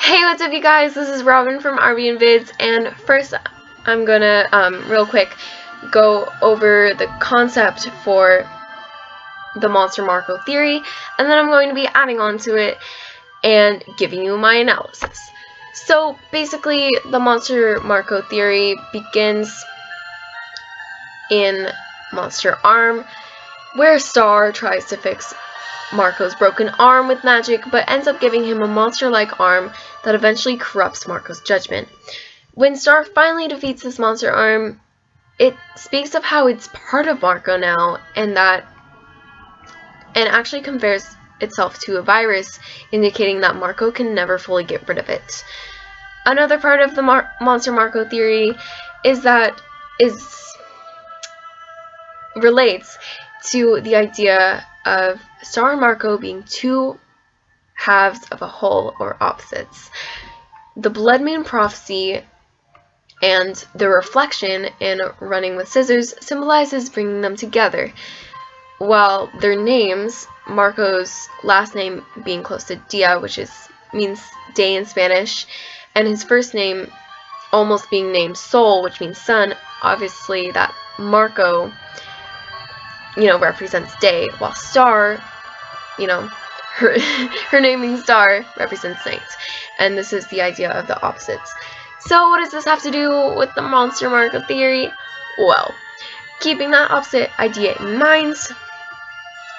Hey, what's up you guys? This is Robin from RB and Vids, and first I'm gonna real quick go over the concept for the Monster Marco theory, and then I'm going to be adding on to it and giving you my analysis. So basically, the Monster Marco theory begins in Monster Arm, where Star tries to fix Marco's broken arm with magic, but ends up giving him a monster-like arm that eventually corrupts Marco's judgment. When Star finally defeats this monster arm, it speaks of how it's part of Marco now, and actually compares itself to a virus, indicating that Marco can never fully get rid of it. Another part of the Monster Marco theory relates to the idea of Star and Marco being two halves of a whole, or opposites. The Blood Moon prophecy and the reflection in Running with Scissors symbolizes bringing them together, while their names, Marco's last name being close to Dia, which means day in Spanish, and his first name almost being named Sol, which means sun, obviously that Marco represents day, while Star, her name being Star represents night. And this is the idea of the opposites. So what does this have to do with the Monster Marco theory? Well, keeping that opposite idea in mind,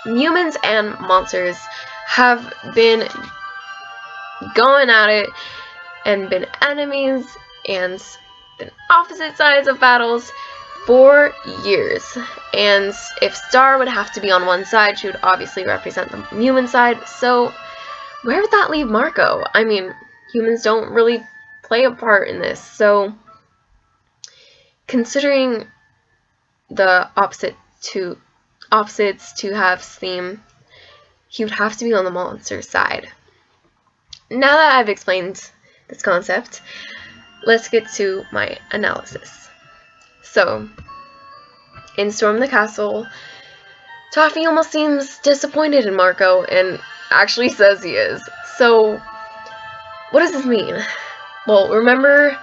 humans and monsters have been going at it and been enemies and been opposite sides of battles for years, and if Star would have to be on one side, she would obviously represent the human side, so where would that leave Marco? I mean, humans don't really play a part in this, so considering the opposites to halves theme, he would have to be on the monster side. Now that I've explained this concept, let's get to my analysis. So, in Storm the Castle, Toffee almost seems disappointed in Marco and actually says he is. So, what does this mean? Well, remember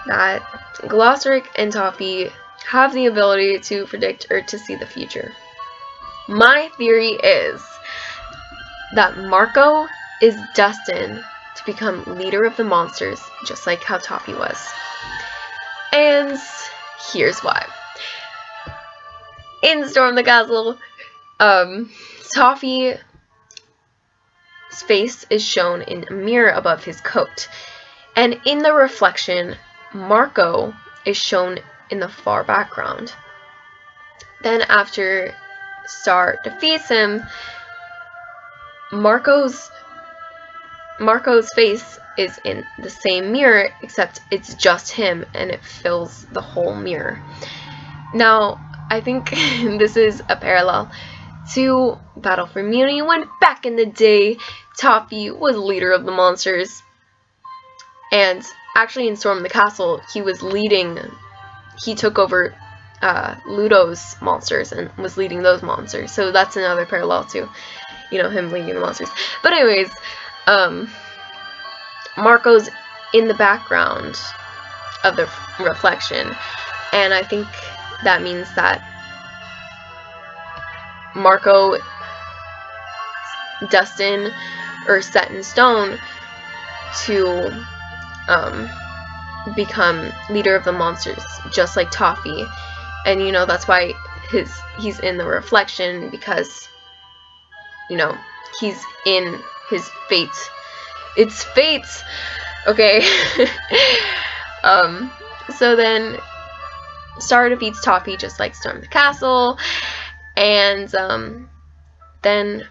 that Glossaric and Toffee have the ability to predict or to see the future. My theory is that Marco is destined to become leader of the monsters, just like how Toffee was. And here's why. In Storm the Castle, Toffee's face is shown in a mirror above his coat. And in the reflection, Marco is shown in the far background. Then after Star defeats him, Marco's face is in the same mirror, except it's just him and it fills the whole mirror. Now, I think this is a parallel to Battle for Muni, when back in the day, Toffee was leader of the monsters. And actually in Storm the Castle, he took over Ludo's monsters and was leading those monsters. So that's another parallel to, him leading the monsters. But anyways, Marco's in the background of the reflection, and I think that means that Marco destined or set in stone to become leader of the monsters, just like Toffee. And that's why he's in the reflection, because he's in his fate. It's fate! Okay. So then Star defeats Toffee, just like Storm the Castle, and then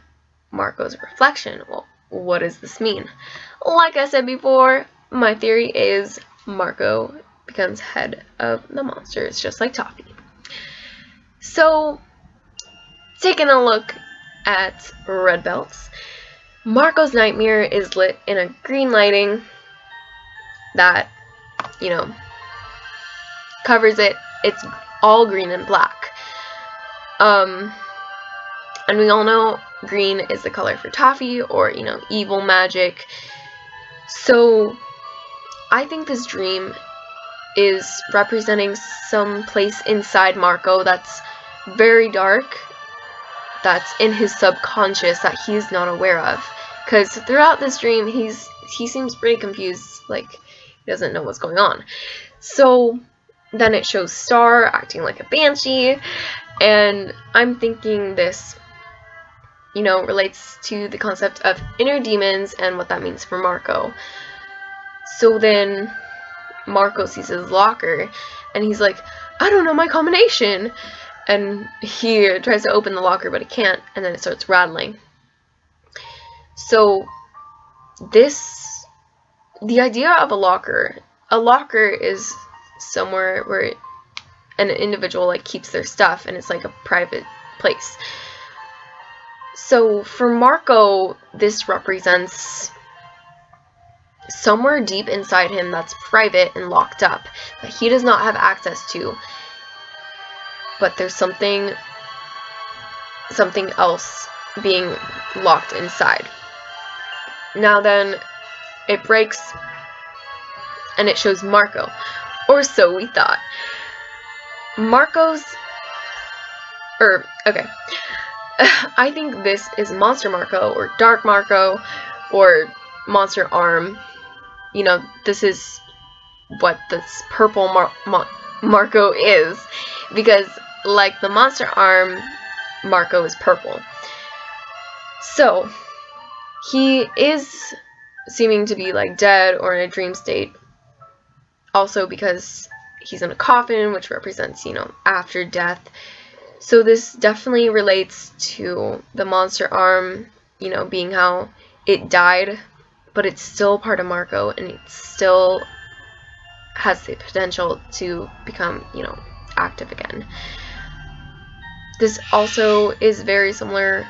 Marco's reflection. Well, what does this mean? Like I said before, my theory is Marco becomes head of the monsters, just like Toffee. So, taking a look at Red Belts, Marco's nightmare is lit in a green lighting that, covers it. It's all green and black. And we all know green is the color for Toffee, or, evil magic. So I think this dream is representing some place inside Marco that's very dark, that's in his subconscious that he's not aware of. Because throughout this dream, he seems pretty confused, like he doesn't know what's going on. So then it shows Star acting like a banshee, and I'm thinking this, relates to the concept of inner demons and what that means for Marco. So then Marco sees his locker, and he's like, I don't know my combination! And he tries to open the locker, but he can't, and then it starts rattling. So the idea of a locker is somewhere where an individual keeps their stuff, and it's like a private place. So for Marco, this represents somewhere deep inside him that's private and locked up that he does not have access to, but there's something else being locked inside. Now then, it breaks, and it shows Marco, or so we thought. I think this is Monster Marco, or Dark Marco, or Monster Arm. This is what this purple Marco is, because like the Monster Arm, Marco is purple. So he is seeming to be dead or in a dream state, also because he's in a coffin, which represents after death. So this definitely relates to the Monster Arm, being how it died, but it's still part of Marco, and it still has the potential to become active again. This also is very similar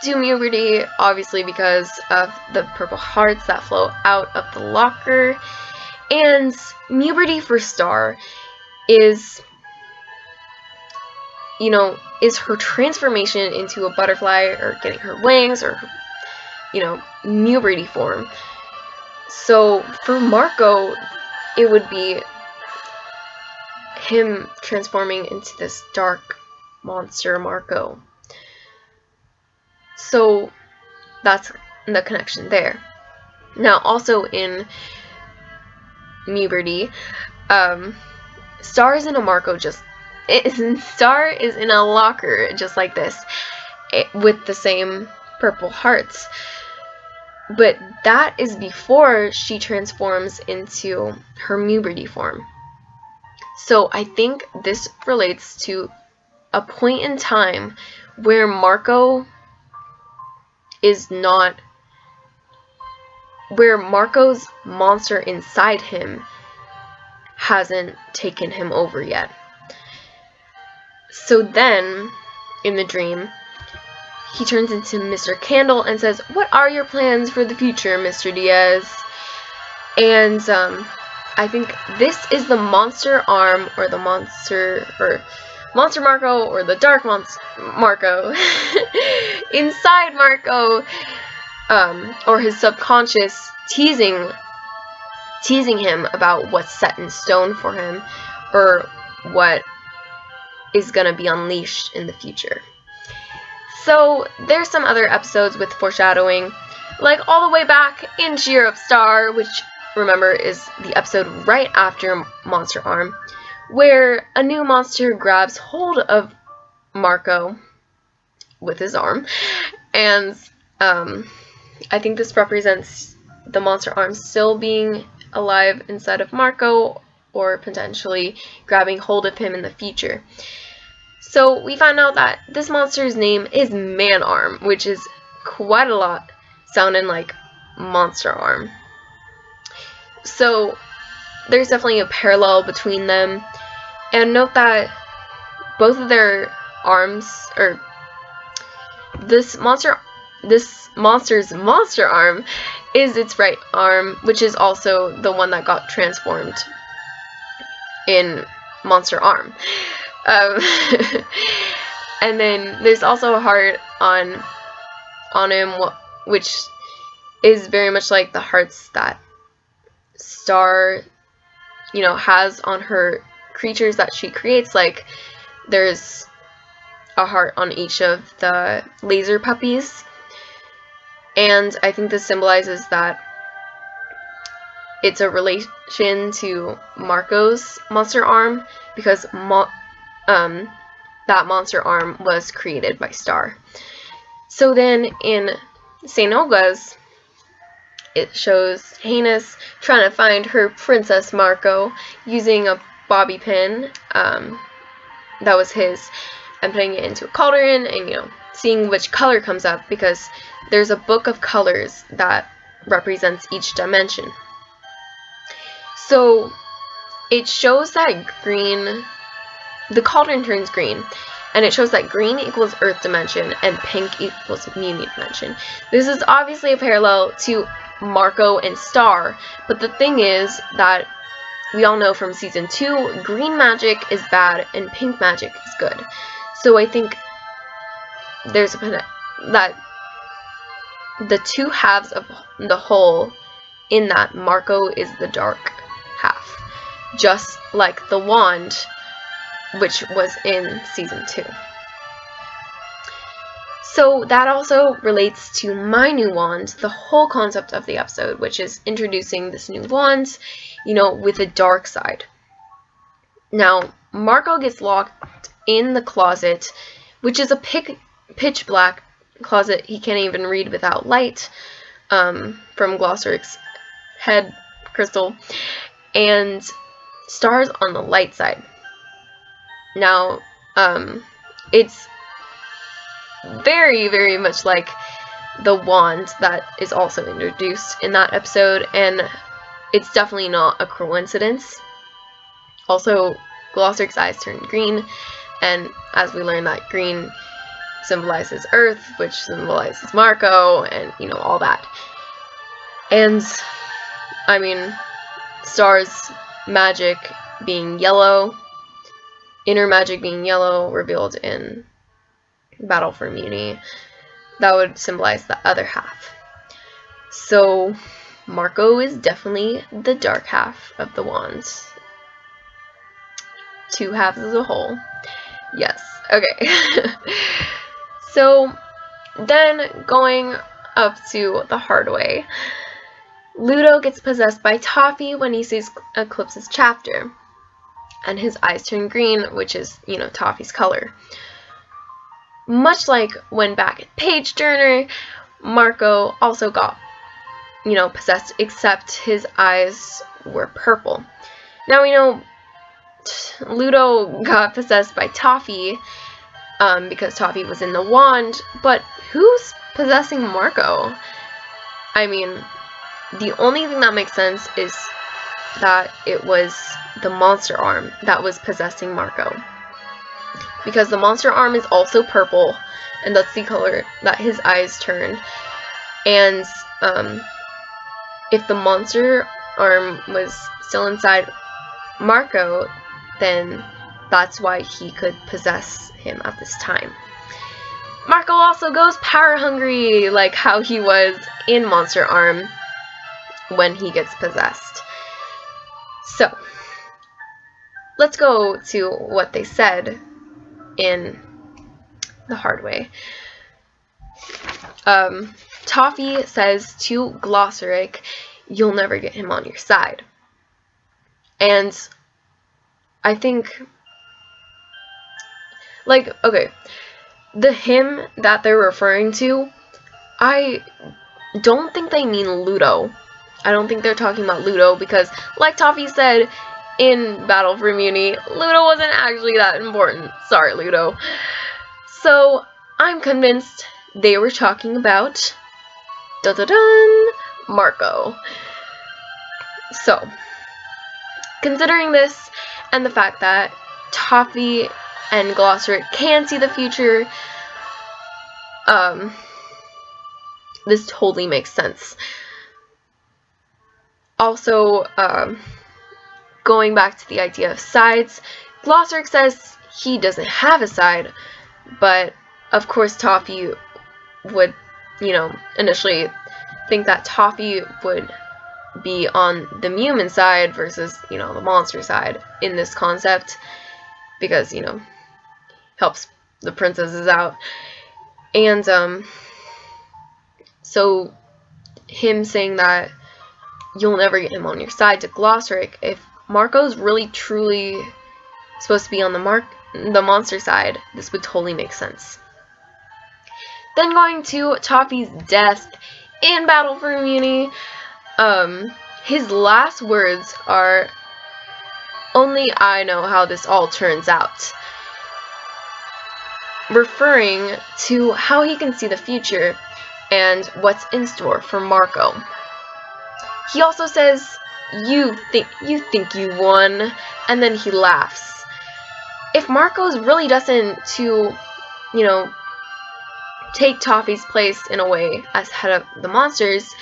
to Muberty, obviously because of the purple hearts that flow out of the locker. And Muberty for Star is her transformation into a butterfly, or getting her wings, or Muberty form. So for Marco, it would be him transforming into this dark monster Marco. So that's the connection there. Now also in Muberty, Star is in a Marco Star is in a locker just like this, with the same purple hearts. But that is before she transforms into her Muberty form. So I think this relates to a point in time where Marco's monster inside him hasn't taken him over yet. So then, in the dream, he turns into Mr. Candle and says, "What are your plans for the future, Mr. Diaz?" And I think this is the Monster Arm, or the Monster Marco, or the Dark Marco inside Marco, or his subconscious teasing him about what's set in stone for him, or what is gonna be unleashed in the future. So there's some other episodes with foreshadowing, like all the way back in Cheer Up Star, which remember is the episode right after Monster Arm, where a new monster grabs hold of Marco with his arm, and I think this represents the Monster Arm still being alive inside of Marco, or potentially grabbing hold of him in the future. So we find out that this monster's name is Man Arm, which is quite a lot sounding like Monster Arm. So there's definitely a parallel between them. And note that both of their arms, or this monster's monster arm is its right arm, which is also the one that got transformed in Monster Arm. And then there's also a heart on him, which is very much like the hearts that Star, has on her creatures that she creates. Like, there's a heart on each of the laser puppies. And I think this symbolizes that it's a relation to Marco's monster arm, because that monster arm was created by Star. So then in St. Olga's, it shows Heinous trying to find her Princess Marco using a bobby pin that was his, and putting it into a cauldron and, seeing which color comes up, because there's a book of colors that represents each dimension. So it shows that green, the cauldron turns green, and it shows that green equals Earth dimension and pink equals Muni dimension. This is obviously a parallel to Marco and Star, but the thing is that we all know from season 2, green magic is bad and pink magic is good. So I think there's that the two halves of the whole, in that Marco is the dark half, just like the wand, which was in season 2. So that also relates to my new wand, the whole concept of the episode, which is introducing this new wand, with a dark side. Now, Marco gets locked in the closet, which is a pitch black closet. He can't even read without light, from Glossoric's head crystal, and Star's on the light side. Now, it's very, very much like the wand that is also introduced in that episode, and it's definitely not a coincidence. Also, Glossoric's eyes turn green, and as we learn that green symbolizes Earth, which symbolizes Marco, and, all that. And, I mean, Star's magic being yellow, inner magic being yellow, revealed in Battle for Muni, that would symbolize the other half. So Marco is definitely the dark half of the wand. Two halves as a whole. Yes. Okay. So then, going up to the hard way, Ludo gets possessed by Toffee when he sees Eclipse's chapter, and his eyes turn green, which is, Toffee's color. Much like when back at Page Turner, Marco also got, possessed, except his eyes were purple. Now we know Ludo got possessed by Toffee, because Toffee was in the wand, but who's possessing Marco? I mean, the only thing that makes sense is that it was the monster arm that was possessing Marco, because the monster arm is also purple, and that's the color that his eyes turn. And if the monster arm was still inside Marco, then that's why he could possess him at this time. Marco also goes power hungry, like how he was in Monster Arm when he gets possessed. So, let's go to what they said in the hard way. Toffee says to Glossoric, "You'll never get him on your side." And I think, okay, the him that they're referring to, I don't think they mean Ludo. I don't think they're talking about Ludo, because, like Toffee said in Battle for Muni, Ludo wasn't actually that important. Sorry, Ludo. So, I'm convinced they were talking about Marco. So, considering this, and the fact that Toffee and Glossoric can see the future, this totally makes sense. Also, going back to the idea of sides, Glossoric says he doesn't have a side, but of course Toffee would, initially think that Toffee would be on the human side versus, the monster side in this concept, because, helps the princesses out. And, so him saying that you'll never get him on your side to Glossric, if Marco's really truly supposed to be on the monster side, this would totally make sense. Then going to Toffee's death in Battle for Immunity, his last words are, "Only I know how this all turns out," referring to how he can see the future and what's in store for Marco. He also says, you think you won," and then he laughs. If Marco's really destined to, take Toffee's place in a way as head of the monsters,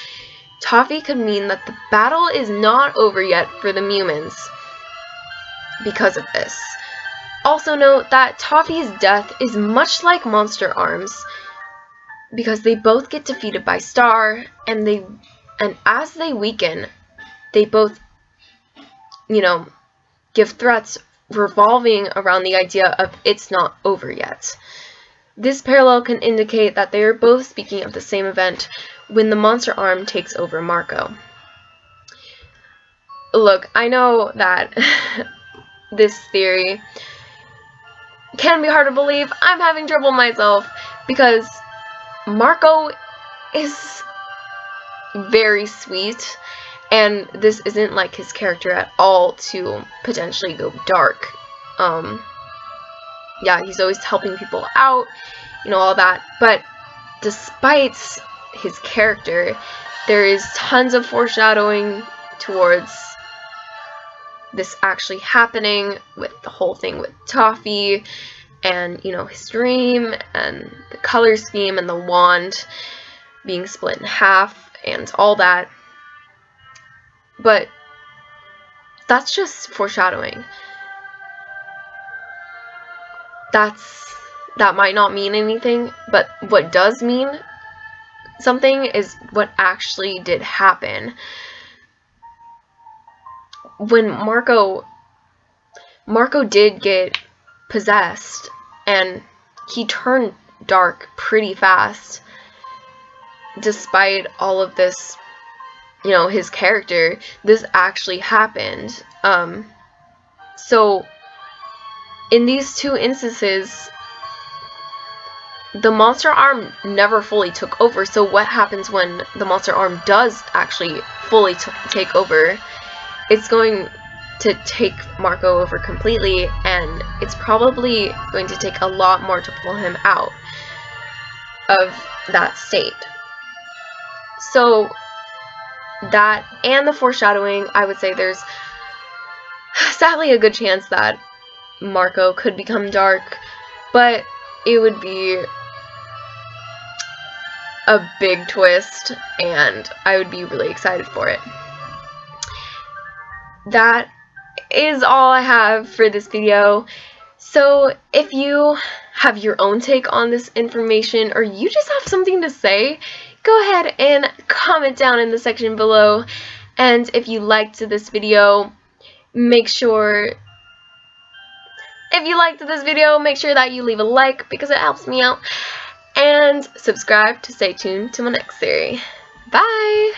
Toffee could mean that the battle is not over yet for the humans because of this. Also note that Toffee's death is much like Monster Arms, because they both get defeated by Star, and as they weaken, they both, give threats revolving around the idea of it's not over yet. This parallel can indicate that they are both speaking of the same event when the monster arm takes over Marco. Look, I know that this theory can be hard to believe. I'm having trouble myself, because Marco is very sweet, and this isn't like his character at all to potentially go dark. Yeah, he's always helping people out, all that, but despite his character, there is tons of foreshadowing towards this actually happening, with the whole thing with Toffee, and, his dream, and the color scheme, and the wand being split in half, and all that. But that's just foreshadowing. That might not mean anything, but what does mean something is what actually did happen. When Marco did get possessed, and he turned dark pretty fast, despite all of this, his character, this actually happened. So in these two instances, the monster arm never fully took over. So what happens when the monster arm does actually fully take over? It's going to take Marco over completely, and it's probably going to take a lot more to pull him out of that state. So that, and the foreshadowing, I would say there's sadly a good chance that Marco could become dark, but it would be a big twist, and I would be really excited for it. That is all I have for this video. So if you have your own take on this information, or you just have something to say, go ahead and comment down in the section below. And if you liked this video, make sure that you leave a like, because it helps me out, and subscribe to stay tuned to my next series. Bye!